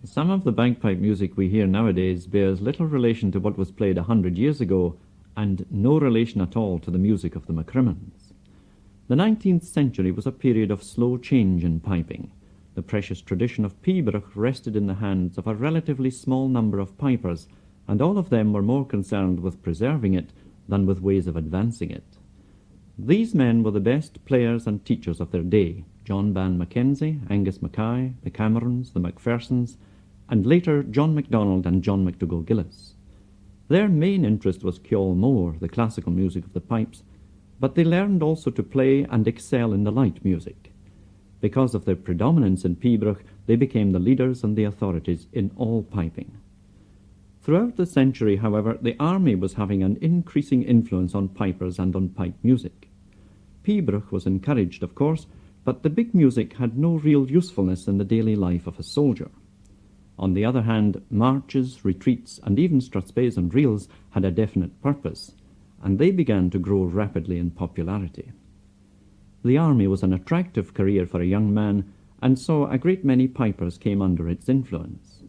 Some of the bagpipe music we hear nowadays bears little relation to what was played 100 years ago, and no relation at all to the music of the McCrimmons. The 19th century was a period of slow change in piping. The precious tradition of pibroch rested in the hands of a relatively small number of pipers, and all of them were more concerned with preserving it than with ways of advancing it. These men were the best players and teachers of their day: John Ban Mackenzie, Angus Mackay, the Camerons, the Macphersons, and later John MacDonald and John McDougall Gillis. Their main interest was ceol mór, the classical music of the pipes, but they learned also to play and excel in the light music. Because of their predominance in pibroch, they became the leaders and the authorities in all piping. Throughout the century, however, the army was having an increasing influence on pipers and on pipe music. Pibroch was encouraged, of course, but the big music had no real usefulness in the daily life of a soldier. On the other hand, marches, retreats, and even strathspeys and reels had a definite purpose, and they began to grow rapidly in popularity. The army was an attractive career for a young man, and so a great many pipers came under its influence.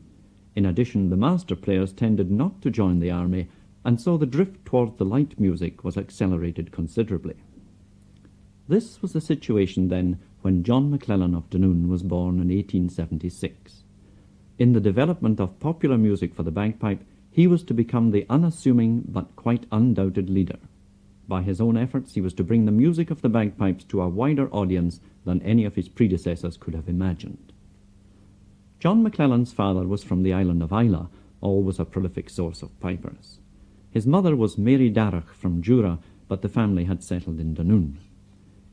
In addition, the master players tended not to join the army, and so the drift towards the light music was accelerated considerably. This was the situation then when John McLellan of Dunoon was born in 1876. In the development of popular music for the bagpipe, he was to become the unassuming but quite undoubted leader. By his own efforts, he was to bring the music of the bagpipes to a wider audience than any of his predecessors could have imagined. John McLellan's father was from the island of Islay, always a prolific source of pipers. His mother was Mary Darrach from Jura, but the family had settled in Dunoon.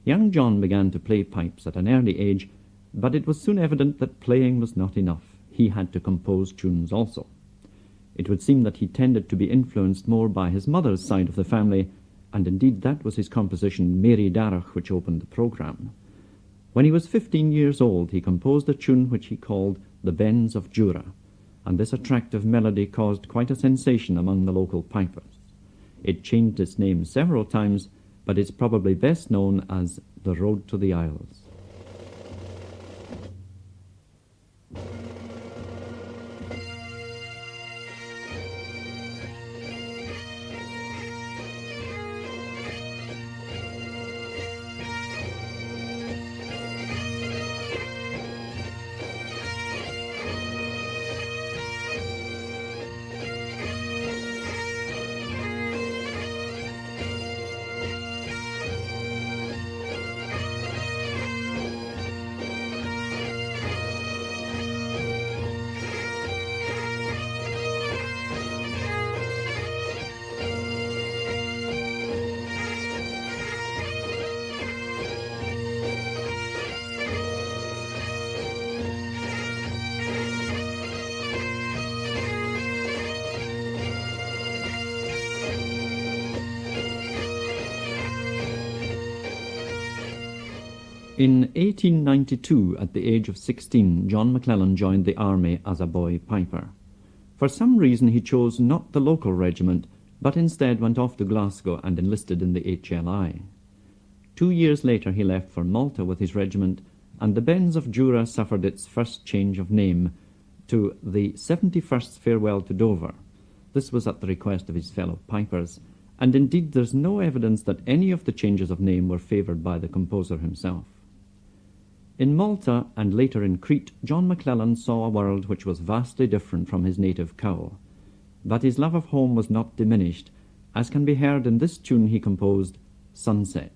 Young John began to play pipes at an early age, but it was soon evident that playing was not enough. He had to compose tunes also. It would seem that he tended to be influenced more by his mother's side of the family, and indeed that was his composition Mary Darrach which opened the programme. When he was 15 years old, he composed a tune which he called The Bens of Jura, and this attractive melody caused quite a sensation among the local pipers. It changed its name several times, but is probably best known as The Road to the Isles. In 1892, at the age of 16, John McLellan joined the army as a boy piper. For some reason he chose not the local regiment, but instead went off to Glasgow and enlisted in the HLI. 2 years later he left for Malta with his regiment, and the Bens of Jura suffered its first change of name to the 71st Farewell to Dover. This was at the request of his fellow pipers, and indeed there's no evidence that any of the changes of name were favoured by the composer himself. In Malta and later in Crete, John McLellan saw a world which was vastly different from his native Cowell. But his love of home was not diminished, as can be heard in this tune he composed, Sunset.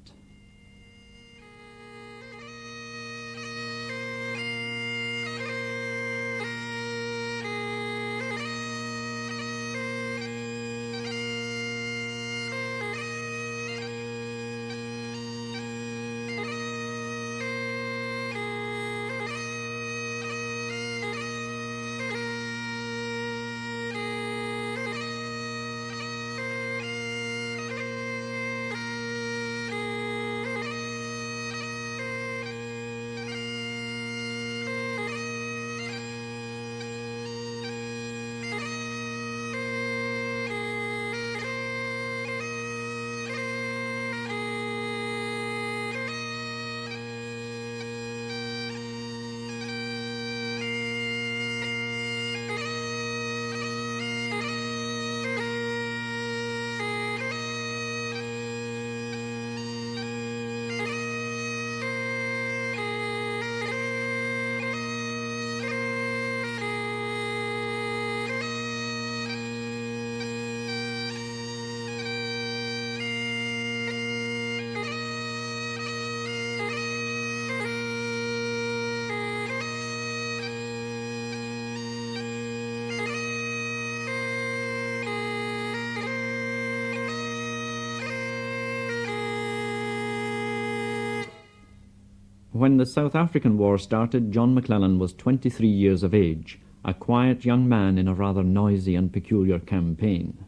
When the South African War started, John McLellan was 23 years of age, a quiet young man in a rather noisy and peculiar campaign.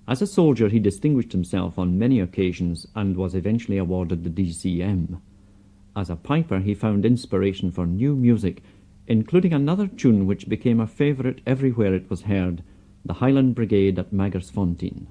As a soldier, he distinguished himself on many occasions and was eventually awarded the DCM. As a piper, he found inspiration for new music, including another tune which became a favourite everywhere it was heard, the Highland Brigade at Maghersfontein.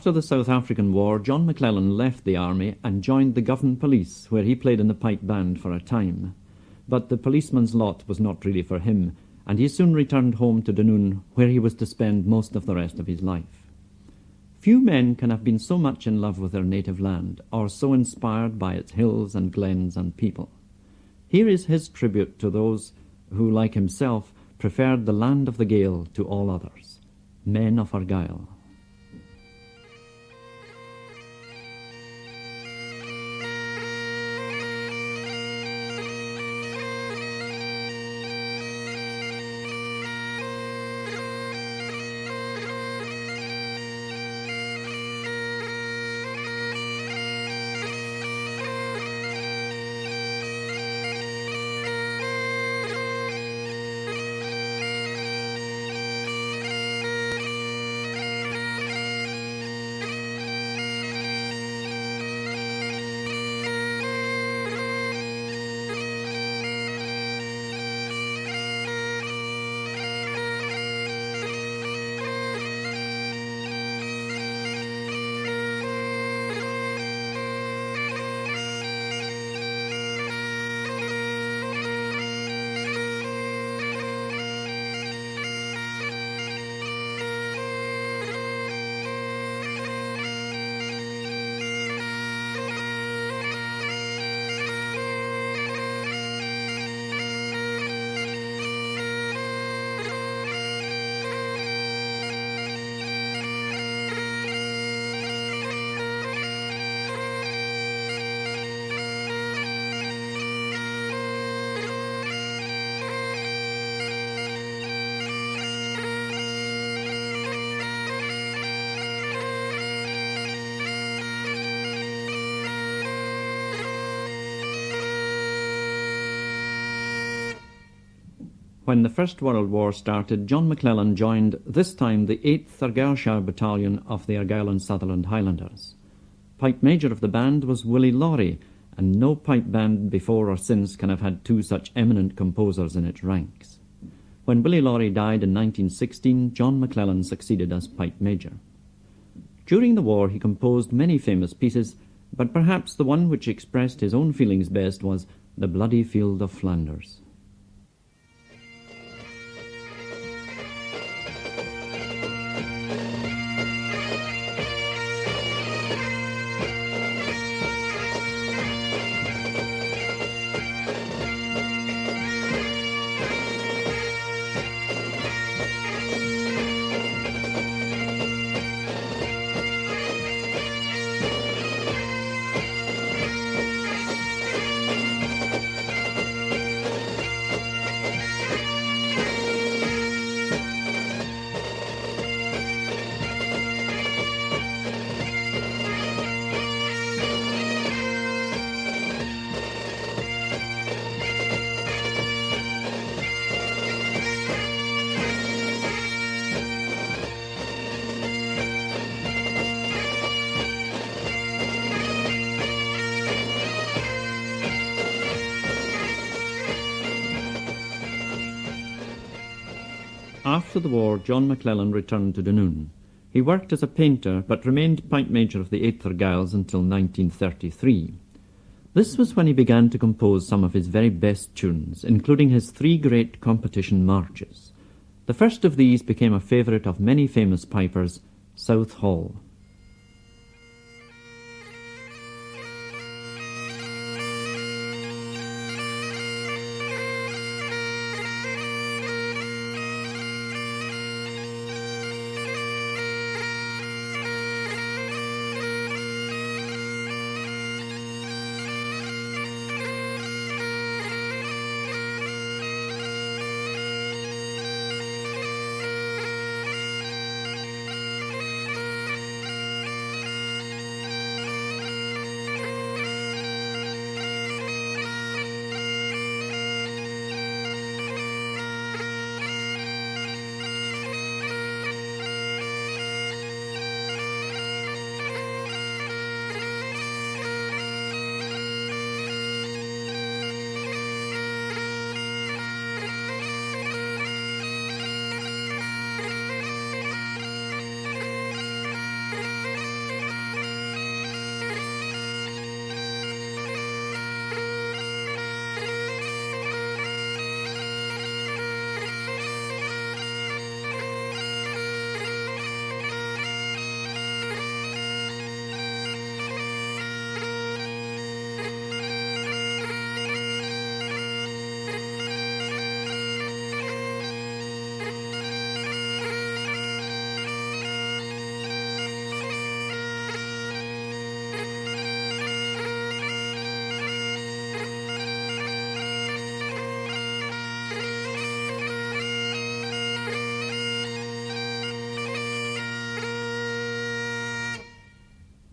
After the South African War, John McLellan left the army and joined the Govan Police, where he played in the pipe band for a time. But the policeman's lot was not really for him, and he soon returned home to Dunoon, where he was to spend most of the rest of his life. Few men can have been so much in love with their native land, or so inspired by its hills and glens and people. Here is his tribute to those who, like himself, preferred the land of the Gael to all others, men of Argyll. When the First World War started, John McLellan joined, this time, the 8th Argyllshire Battalion of the Argyll and Sutherland Highlanders. Pipe Major of the band was Willie Laurie, and no pipe band before or since can have had two such eminent composers in its ranks. When Willie Laurie died in 1916, John McLellan succeeded as Pipe Major. During the war, he composed many famous pieces, but perhaps the one which expressed his own feelings best was The Bloody Field of Flanders. After the war, John McLellan returned to Dunoon. He worked as a painter, but remained pipe major of the Eighth Argylls until 1933. This was when he began to compose some of his very best tunes, including his three great competition marches. The first of these became a favourite of many famous pipers, South Hall.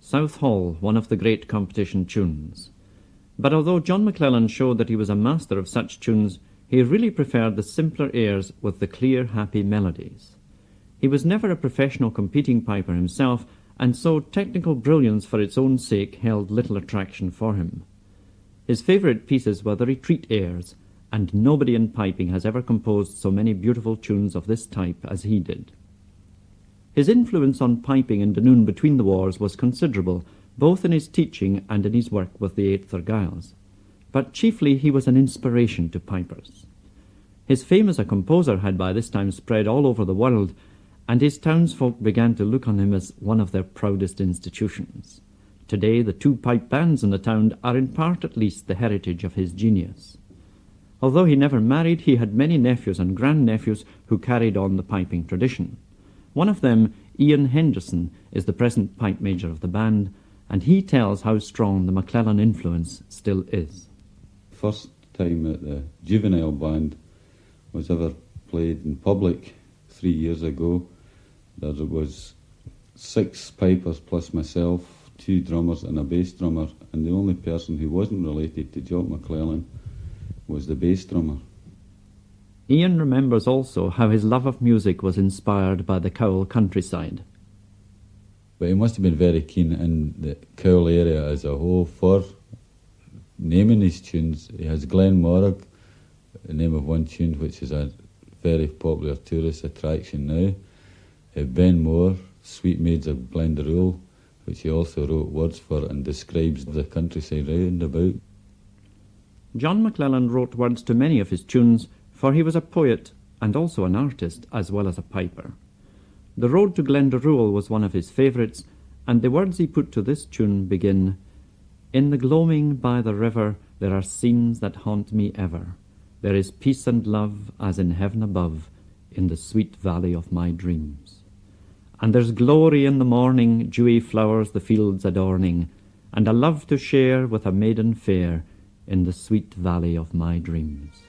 South Hall, one of the great competition tunes. But although John McLellan showed that he was a master of such tunes, he really preferred the simpler airs with the clear, happy melodies. He was never a professional competing piper himself, and so technical brilliance for its own sake held little attraction for him. His favourite pieces were the retreat airs, and nobody in piping has ever composed so many beautiful tunes of this type as he did. His influence on piping in Dunoon between the wars was considerable, both in his teaching and in his work with the Eighth Argylls. But chiefly he was an inspiration to pipers. His fame as a composer had by this time spread all over the world, and his townsfolk began to look on him as one of their proudest institutions. Today the two pipe bands in the town are in part at least the heritage of his genius. Although he never married, he had many nephews and grandnephews who carried on the piping tradition. One of them, Ian Henderson, is the present pipe major of the band, and he tells how strong the McLellan influence still is. First time that the juvenile band was ever played in public 3 years ago, there was 6 pipers plus myself, 2 drummers and a bass drummer, and the only person who wasn't related to Jock McLellan was the bass drummer. Ian remembers also how his love of music was inspired by the Cowell countryside. But he must have been very keen in the Cowell area as a whole for naming his tunes. He has Glen Morrig, the name of one tune which is a very popular tourist attraction now. Ben Moore, Sweet Maids of Glendaruel, which he also wrote words for and describes the countryside round about. John McLellan wrote words to many of his tunes, for he was a poet and also an artist as well as a piper. The Road to Glendaruel was one of his favourites, and the words he put to this tune begin, "In the gloaming by the river there are scenes that haunt me ever. There is peace and love as in heaven above, in the sweet valley of my dreams. And there's glory in the morning, dewy flowers the fields adorning, and a love to share with a maiden fair, in the sweet valley of my dreams."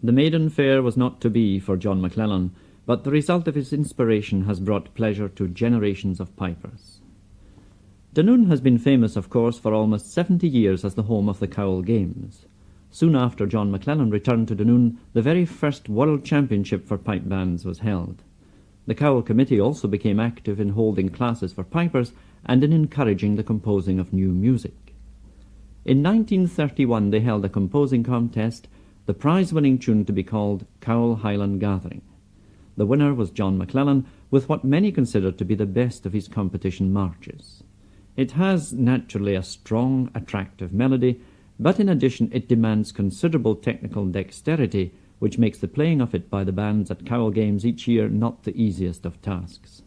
The maiden fair was not to be for John McLellan, but the result of his inspiration has brought pleasure to generations of pipers. Dunoon has been famous, of course, for almost 70 years as the home of the Cowell Games. Soon after John McLellan returned to Dunoon, the very first World Championship for pipe bands was held. The Cowell Committee also became active in holding classes for pipers and in encouraging the composing of new music. In 1931 they held a composing contest, the prize-winning tune to be called Cowell Highland Gathering. The winner was John McLellan, with what many consider to be the best of his competition marches. It has, naturally, a strong, attractive melody, but in addition it demands considerable technical dexterity, which makes the playing of it by the bands at Cowell Games each year not the easiest of tasks.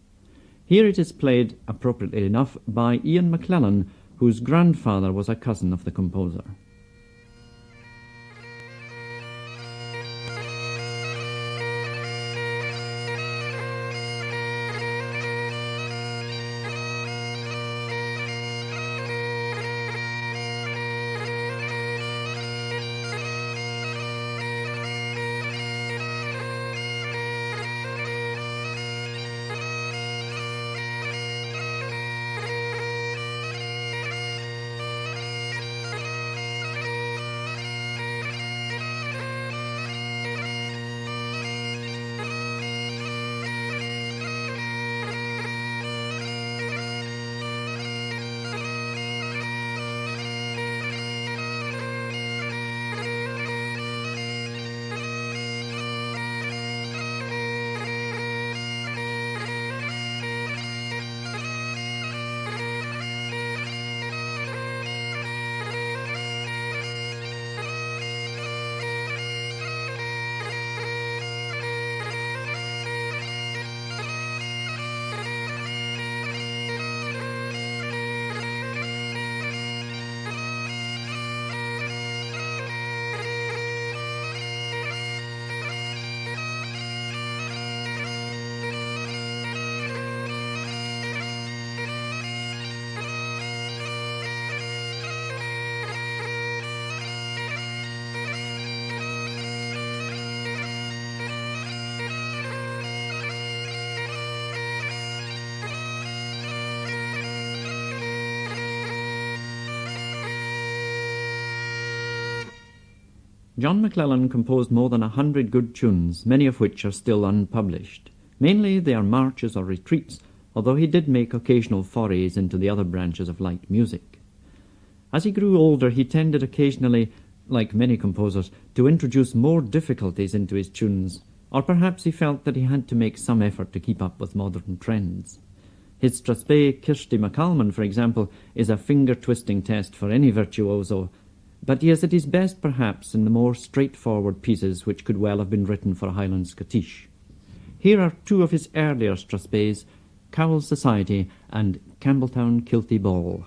Here it is played, appropriately enough, by Ian McLellan, whose grandfather was a cousin of the composer. John McLellan composed more than 100 good tunes, many of which are still unpublished. Mainly they are marches or retreats, although he did make occasional forays into the other branches of light music. As he grew older, he tended occasionally, like many composers, to introduce more difficulties into his tunes, or perhaps he felt that he had to make some effort to keep up with modern trends. His Strasbe Kirsty MacAlmon, for example, is a finger-twisting test for any virtuoso, but he is at his best perhaps in the more straightforward pieces which could well have been written for Highland Scottish. Here are two of his earlier Strasbes, Cowell Society and Campbelltown Kilty Ball.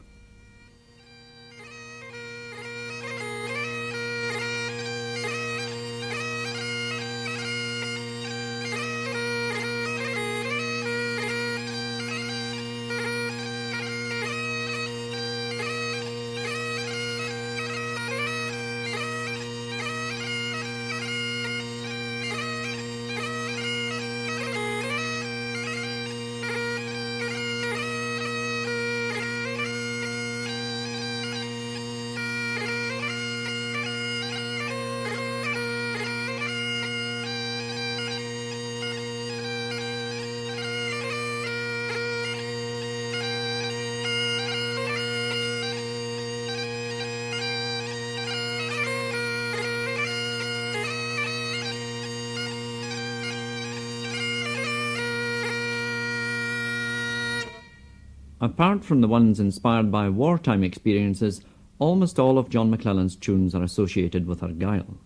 Apart from the ones inspired by wartime experiences, almost all of John McLellan's tunes are associated with Argyll.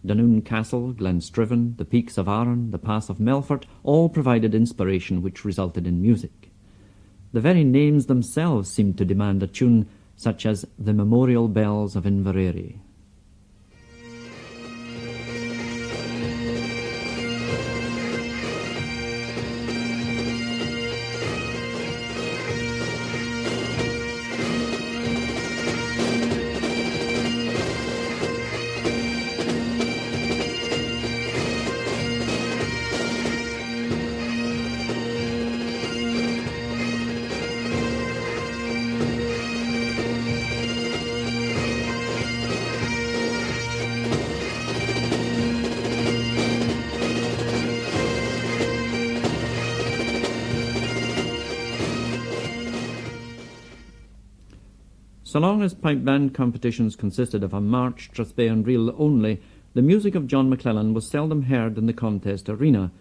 Dunoon Castle, Glenstriven, the Peaks of Arran, the Pass of Melfort all provided inspiration which resulted in music. The very names themselves seemed to demand a tune such as the Memorial Bells of Inverary. So long as pipe band competitions consisted of a march, traspe and reel only, the music of John McLellan was seldom heard in the contest arena,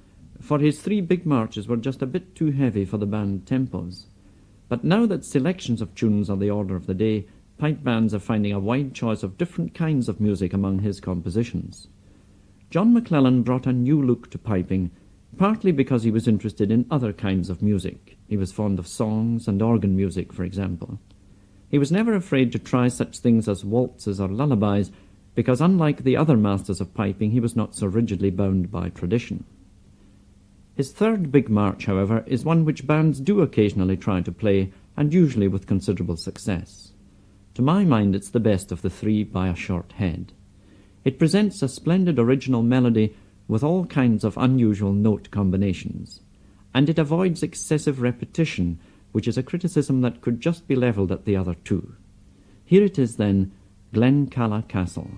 for his 3 big marches were just a bit too heavy for the band tempos. But now that selections of tunes are the order of the day, pipe bands are finding a wide choice of different kinds of music among his compositions. John McLellan brought a new look to piping, partly because he was interested in other kinds of music. He was fond of songs and organ music, for example. He was never afraid to try such things as waltzes or lullabies, because unlike the other masters of piping, he was not so rigidly bound by tradition. His 3rd big march, however, is one which bands do occasionally try to play, and usually with considerable success. To my mind, it's the best of the 3 by a short head. It presents a splendid original melody with all kinds of unusual note combinations, and it avoids excessive repetition, which is a criticism that could just be levelled at the other 2. Here it is then, Glencalla Castle.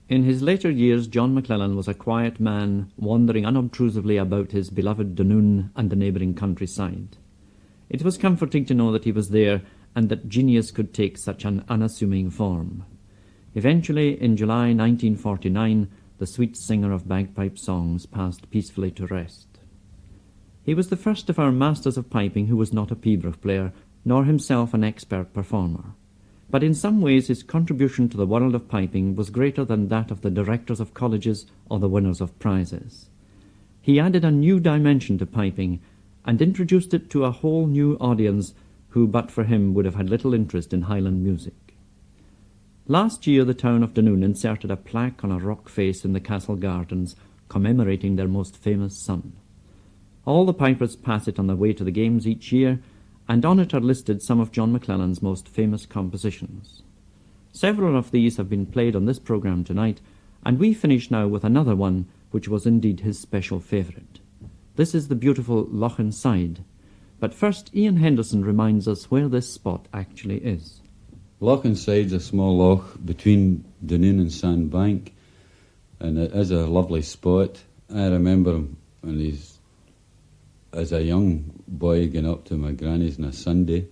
In his later years, John McLellan was a quiet man, wandering unobtrusively about his beloved Dunoon and the neighbouring countryside. It was comforting to know that he was there and that genius could take such an unassuming form. Eventually, in July 1949, the sweet singer of bagpipe songs passed peacefully to rest. He was the first of our masters of piping who was not a pibroch player, nor himself an expert performer. But in some ways his contribution to the world of piping was greater than that of the directors of colleges or the winners of prizes. He added a new dimension to piping and introduced it to a whole new audience who, but for him, would have had little interest in Highland music. Last year the town of Dunoon inserted a plaque on a rock face in the castle gardens commemorating their most famous son. All the pipers pass it on their way to the games each year, and on it are listed some of John McLellan's most famous compositions. Several of these have been played on this programme tonight, and we finish now with another one which was indeed his special favourite. This is the beautiful Loch Side. But first, Ian Henderson reminds us where this spot actually is. Loch Side's a small loch between Dunoon and Sandbank, and it is a lovely spot. I remember him when he's as a young boy going up to my granny's on a Sunday,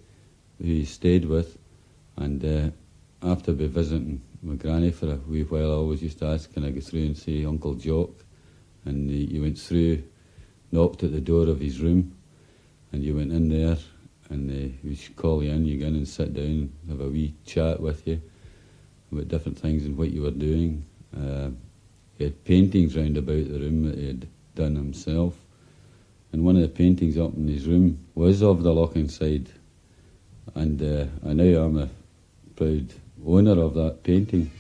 who he stayed with, and after be visiting my granny for a wee while, I always used to ask, can I go through and see Uncle Jock? And he went through, knocked at the door of his room, and you went in there, and he would call you in, you go in and sit down, have a wee chat with you about different things and what you were doing. He had paintings round about the room that he had done himself, and one of the paintings up in his room was of the Loch Side, and I now am a proud owner of that painting.